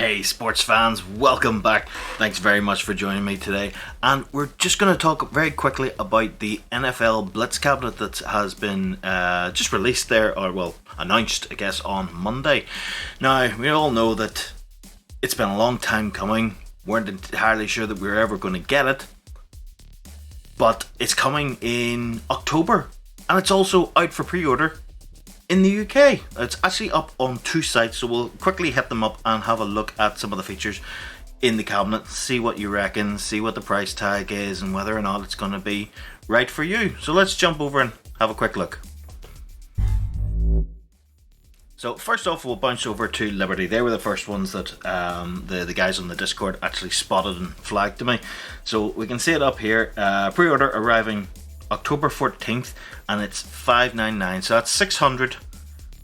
Hey sports fans, welcome back. Thanks very much for joining me today. And we're just going to talk very quickly about the NFL Blitz cabinet that has been just released there, or well, announced I guess on Monday. Now, we all know that it's been a long time coming. Weren't entirely sure that we were ever going to get it. But it's coming in October. And it's also out for pre-order in the UK. It's actually up on 2 sites, so we'll quickly hit them up and have a look at some of the features in the cabinet, see what you reckon, see what the price tag is and whether or not it's going to be right for you. So let's jump over and have a quick look. So first off, we'll bounce over to Liberty. They were the first ones that the guys on the Discord actually spotted and flagged to me. So we can see it up here. Pre-order arriving October 14th, and it's $599, so that's $600.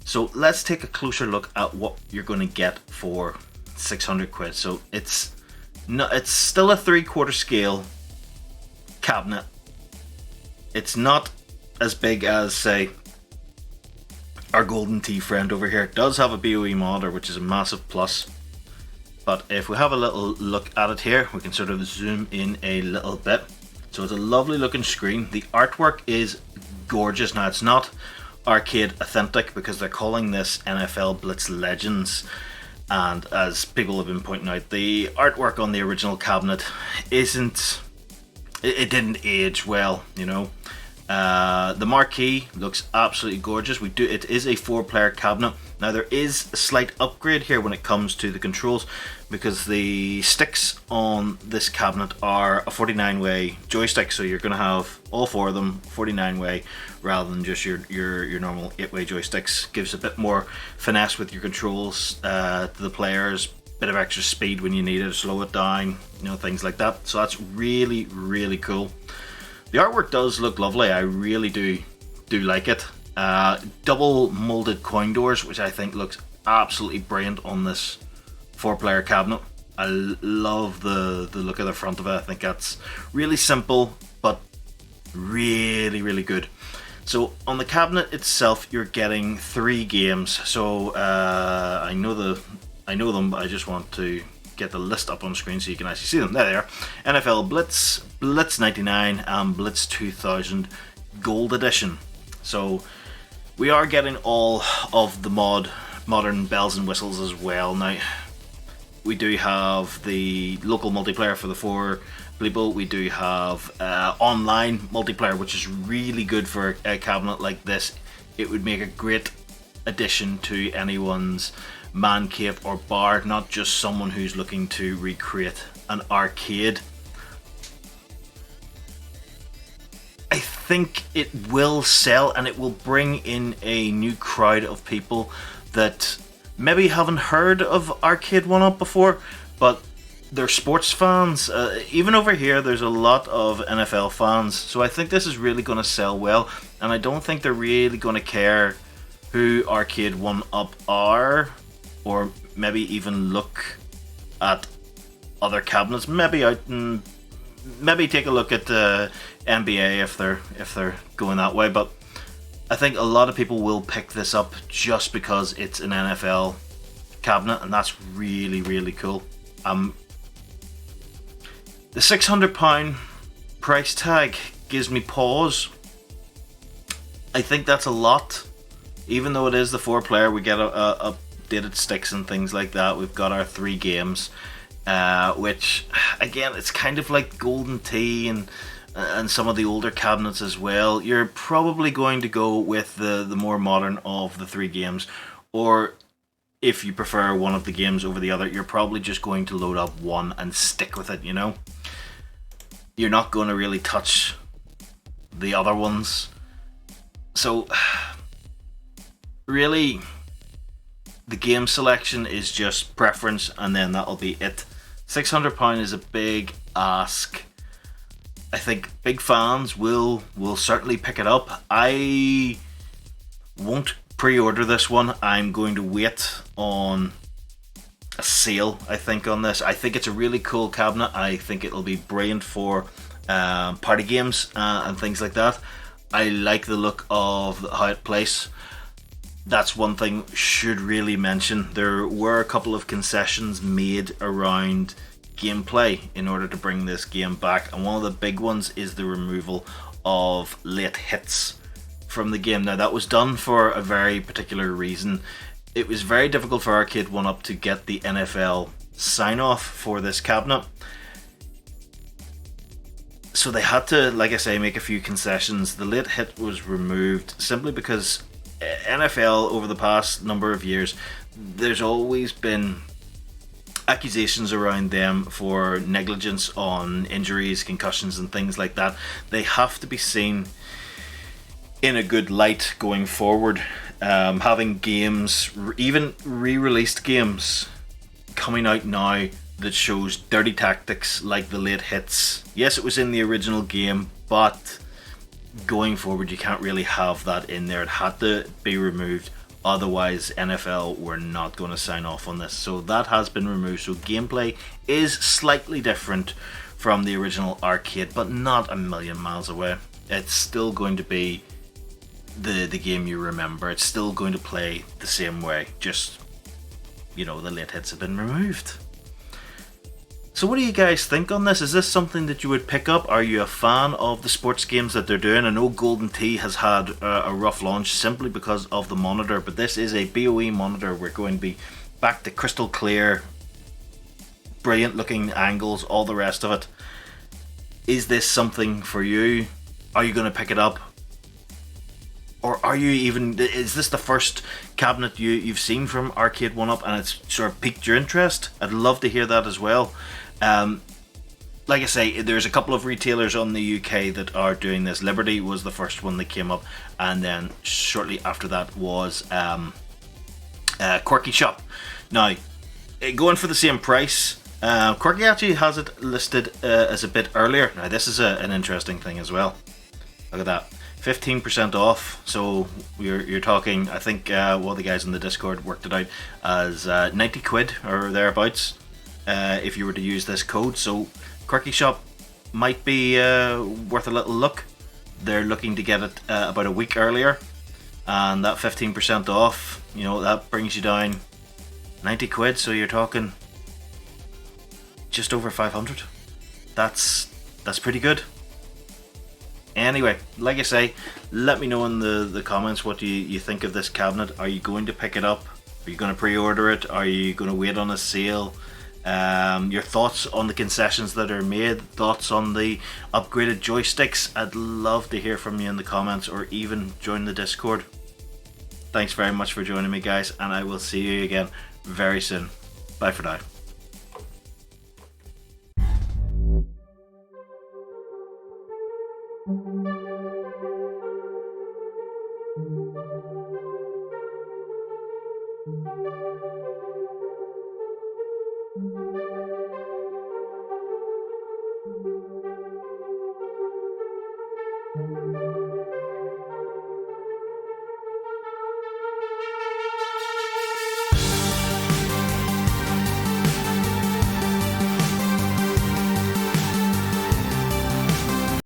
So let's take a closer look at what you're going to get for 600 quid. So it's still a 3/4 scale cabinet. It's not as big as, say, our Golden Tee friend over here. It does have a BOE monitor, which is a massive plus. But if we have a little look at it here, we can sort of zoom in a little bit. So it's a lovely looking screen. The artwork is gorgeous. Now, it's not arcade authentic because they're calling this NFL Blitz Legends. And as people have been pointing out, the artwork on the original cabinet it didn't age well, you know. The marquee looks absolutely gorgeous. It is a 4-player cabinet. Now, there is a slight upgrade here when it comes to the controls, because the sticks on this cabinet are a 49-way joystick, so you're going to have all 4 of them 49-way rather than just your normal 8-way joysticks. Gives a bit more finesse with your controls to the players, bit of extra speed when you need it to slow it down, you know, things like that. So that's really, really cool. The artwork does look lovely. I really do like it. Double molded coin doors, which I think looks absolutely brilliant on this 4-player cabinet. I love the look of the front of it. I think that's really simple but really, really good. So on the cabinet itself, you're getting 3 games. So I know them, but I just want to get the list up on screen so you can actually see them. There they are. NFL Blitz, Blitz 99 and Blitz 2000 Gold Edition. So we are getting all of the modern bells and whistles as well. Now, we do have the local multiplayer for the 4 people. We do have online multiplayer, which is really good for a cabinet like this. It would make a great addition to anyone's man cave or bar, not just someone who's looking to recreate an arcade. I think it will sell, and it will bring in a new crowd of people that maybe haven't heard of Arcade 1-Up before, but they're sports fans. Even over here, there's a lot of NFL fans, so I think this is really going to sell well, and I don't think they're really going to care who Arcade 1-Up are, or maybe even look at other cabinets. Maybe out and maybe take a look at the NBA if they're going that way. But I think a lot of people will pick this up just because it's an NFL cabinet, and that's really, really cool. The £600 price tag gives me pause. I think that's a lot. Even though it is the 4-player, we get updated sticks and things like that. We've got our 3 games, which again, it's kind of like Golden Tee and some of the older cabinets as well. You're probably going to go with the more modern of the 3 games, or if you prefer one of the games over the other, you're probably just going to load up one and stick with it, you know. You're not going to really touch the other ones. So really, the game selection is just preference, and then that'll be it. £600 is a big ask. I think big fans will certainly pick it up. I won't pre-order this one. I'm going to wait on a sale, I think, on this. I think it's a really cool cabinet. I think it'll be brilliant for party games and things like that. I like the look of how it plays. that's one thing should really mention. There were a couple of concessions made around gameplay in order to bring this game back, and one of the big ones is the removal of late hits from the game. Now, that was done for a very particular reason. It was very difficult for Arcade 1-Up to get the NFL sign-off for this cabinet, so they had to, like I say, make a few concessions. The late hit was removed simply because NFL, over the past number of years, there's always been accusations around them for negligence on injuries, concussions and things like that. They have to be seen in a good light going forward. Having games, even re-released games, coming out now that shows dirty tactics like the late hits. Yes, it was in the original game, but going forward you can't really have that in there. It had to be removed, otherwise NFL were not going to sign off on this. So that has been removed, so gameplay is slightly different from the original arcade, but not a million miles away. It's still going to be the game you remember. It's still going to play the same way, just, you know, the late hits have been removed. So what do you guys think on this? Is this something that you would pick up? Are you a fan of the sports games that they're doing? I know Golden Tee has had a rough launch simply because of the monitor, but this is a BOE monitor. We're going to be back to crystal clear, brilliant looking angles, all the rest of it. Is this something for you? Are you going to pick it up? Or are you even, is this the first cabinet you've seen from Arcade 1-Up and it's sort of piqued your interest? I'd love to hear that as well. Like I say, there's a couple of retailers on the UK that are doing this. Liberty was the first one that came up, and then shortly after that was Qwirky Shop. Now, going for the same price, Qwirky actually has it listed as a bit earlier. Now this is an interesting thing as well. Look at that. 15% off, so you're talking, I think one of the guys in the Discord worked it out as 90 quid or thereabouts if you were to use this code. So Qwirky Shop might be worth a little look. They're looking to get it about a week earlier, and that 15% off, you know, that brings you down 90 quid, so you're talking just over 500. That's pretty good. Anyway, like I say, let me know in the comments what you think of this cabinet. Are you going to pick it up? Are you going to pre-order it? Are you going to wait on a sale? Your thoughts on the concessions that are made, thoughts on the upgraded joysticks. I'd love to hear from you in the comments, or even join the Discord. Thanks very much for joining me, guys, and I will see you again very soon. Bye for now.